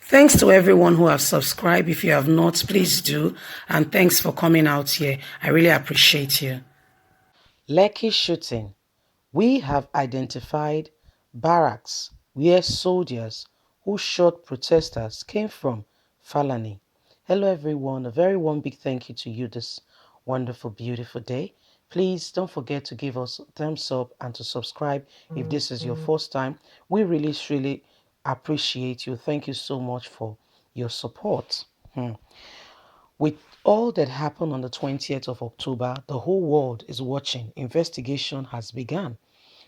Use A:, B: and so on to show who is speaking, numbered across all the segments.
A: Thanks to everyone who have subscribed. If you have not, please do. And thanks for coming out here. I really appreciate you.
B: Lekki shooting. We have identified barracks where soldiers who shot protesters came from. Falani. Hello everyone, a very warm big thank you to you this wonderful, beautiful day. Please don't forget to give us a thumbs up and to subscribe if this is your first time. We really appreciate you. Thank you so much for your support. With all that happened on the 20th of October, the whole world is watching. Investigation has begun.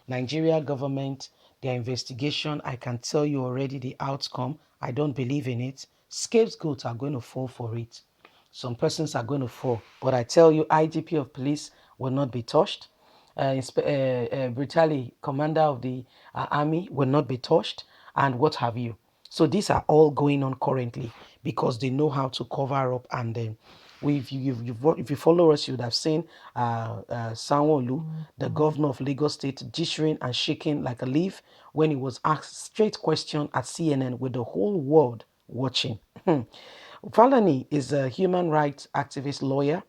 B: Nigeria government, their investigation, I can tell you already the outcome. I don't believe in it. Scapegoats are going to fall for it. Some persons are going to fall. But I tell you, IGP of police will not be touched. Brutally, commander of the army will not be touched, and what have you. So these are all going on currently because they know how to cover up. And then, if you follow us, you would have seen Sanwo-Olu, the governor of Lagos State, jittering and shaking like a leaf when he was asked straight question at CNN with the whole world watching. Falani is a human rights activist lawyer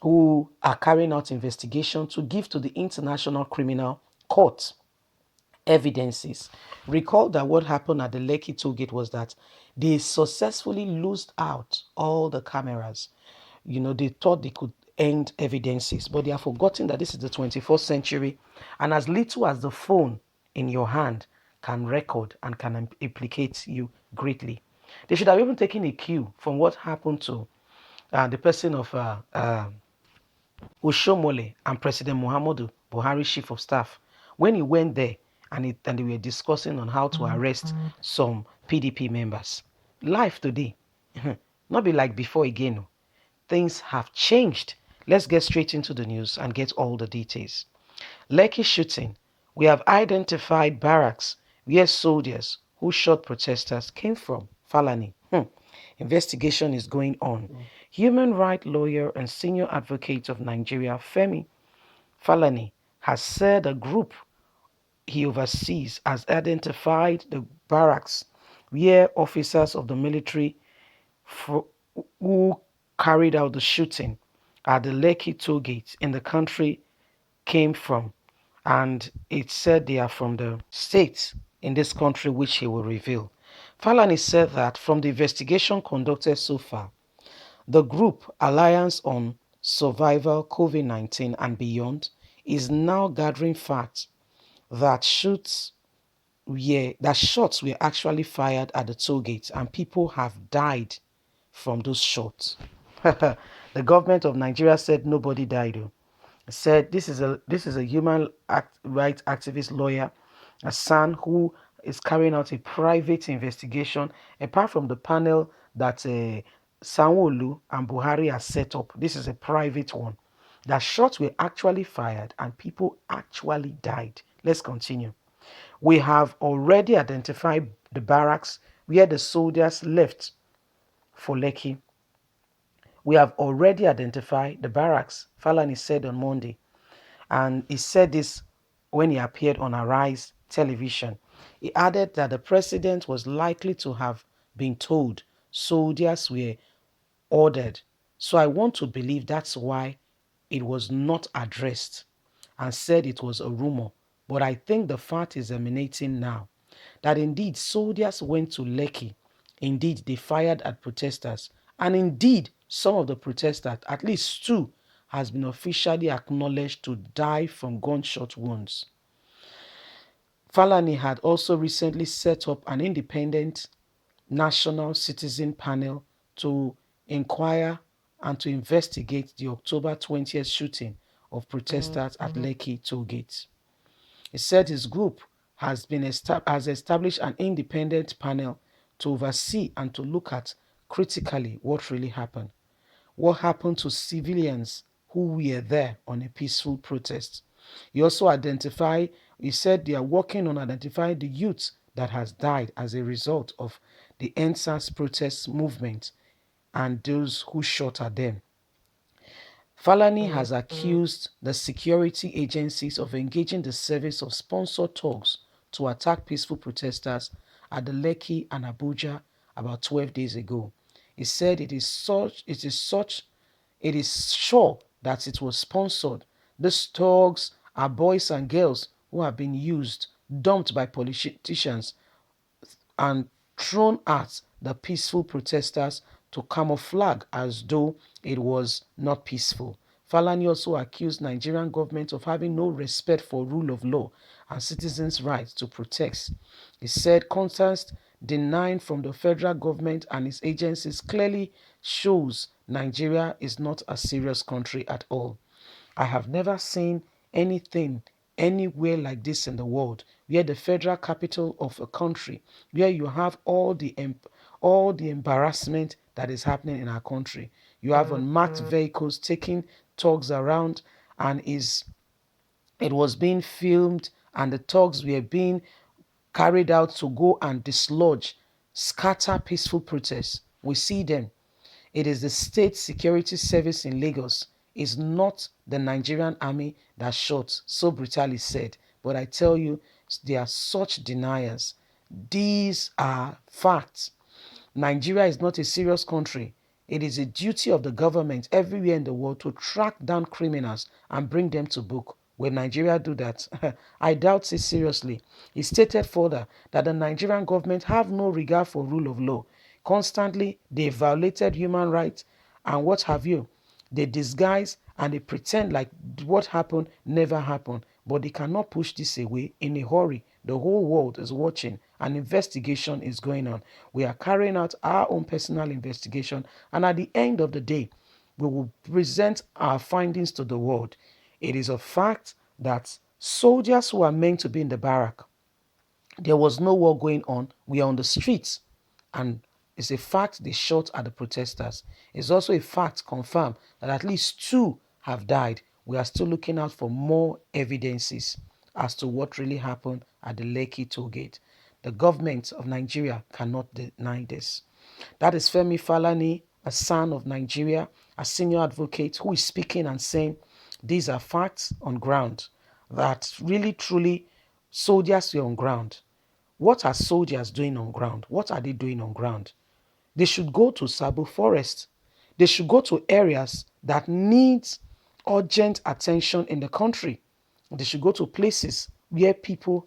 B: who are carrying out investigation to give to the International Criminal Court evidences. Recall that what happened at the Lekki toll gate was that they successfully loosed out all the cameras. They thought they could end evidences, but they have forgotten that this is the 21st century, and as little as the phone in your hand can record and can implicate you greatly. They should have even taken a cue from what happened to the person of Oshomole and President Muhammadu Buhari, chief of staff, when he went there and they were discussing on how to arrest some PDP members. Life today, not be like before again. Things have changed. Let's get straight into the news and get all the details. Lekki shooting. We have identified barracks where soldiers who shot protesters came from. Falani. Investigation is going on. Human rights lawyer and senior advocate of Nigeria, Femi Falani, has said a group he oversees has identified the barracks where officers of the military who carried out the shooting at the Lekki toll gate in the country came from. And it said they are from the states in this country, which he will reveal. Falani said that from the investigation conducted so far, the group Alliance on Survival COVID-19 and Beyond is now gathering facts that shots were actually fired at the toll gates and people have died from those shots. The government of Nigeria said nobody died. Said this is a human rights activist lawyer, a son who is carrying out a private investigation apart from the panel that Sanwo-Olu and Buhari has set up. This is a private one. That shots were actually fired and people actually died. Let's continue. We have already identified the barracks where the soldiers left for Lekki. We have already identified the barracks, Falani said on Monday. And he said this when he appeared on Arise television. He added that the president was likely to have been told soldiers were ordered. So I want to believe that's why it was not addressed and said it was a rumor. But I think the fact is emanating now that indeed soldiers went to Lekki. Indeed, they fired at protesters. And indeed, some of the protesters, at least two, has been officially acknowledged to die from gunshot wounds. Falani had also recently set up an independent national citizen panel to inquire and to investigate the October 20th shooting of protesters at Lekki tollgate. He said his group has established an independent panel to oversee and to look at critically what really happened. What happened to civilians who were there on a peaceful protest. He also he said they are working on identifying the youth that has died as a result of the NSAS protest movement and those who shot at them. Falani has accused the security agencies of engaging the service of sponsored thugs to attack peaceful protesters at the Lekki and Abuja about 12 days ago. He said it is sure that it was sponsored. These thugs are boys and girls who have been used, dumped by politicians, and thrown at the peaceful protesters to camouflage as though it was not peaceful. Falani also accused Nigerian government of having no respect for rule of law and citizens' rights to protest. He said constant denying from the federal government and its agencies clearly shows Nigeria is not a serious country at all. I have never seen anything anywhere like this in the world, where the federal capital of a country, where you have all the embarrassment that is happening in our country. You have unmarked vehicles taking thugs around, and it was being filmed, and the thugs were being carried out to go and dislodge, scatter peaceful protests. We see them. It is the State Security Service in Lagos. It's not the Nigerian army that shot, so brutally said. But I tell you, they are such deniers. These are facts. Nigeria is not a serious country. It is a duty of the government everywhere in the world to track down criminals and bring them to book. Will Nigeria do that? I doubt it seriously. He stated further that the Nigerian government have no regard for rule of law. Constantly, they violated human rights and what have you. They disguise and they pretend like what happened never happened. But they cannot push this away in a hurry. The whole world is watching. An investigation is going on. We are carrying out our own personal investigation. And at the end of the day, we will present our findings to the world. It is a fact that soldiers who are meant to be in the barrack, there was no war going on. We are on the streets. And it's a fact they shot at the protesters. It's also a fact confirmed that at least 2 have died. We are still looking out for more evidences as to what really happened at the Lekki toll gate. The government of Nigeria cannot deny this. That is Femi Falani, a son of Nigeria, a senior advocate who is speaking and saying these are facts on ground, that really, truly, soldiers were on ground. What are soldiers doing on ground? What are they doing on ground? They should go to Sabo Forest. They should go to areas that need urgent attention in the country. They should go to places where people,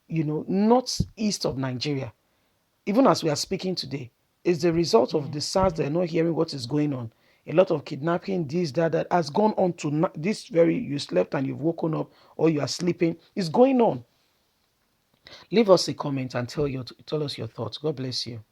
B: not east of Nigeria, even as we are speaking today, is the result of the SARS. They're not hearing what is going on. A lot of kidnapping, this, that has gone on to this very, you slept and you've woken up or you are sleeping. It's going on. Leave us a comment and tell us your thoughts. God bless you.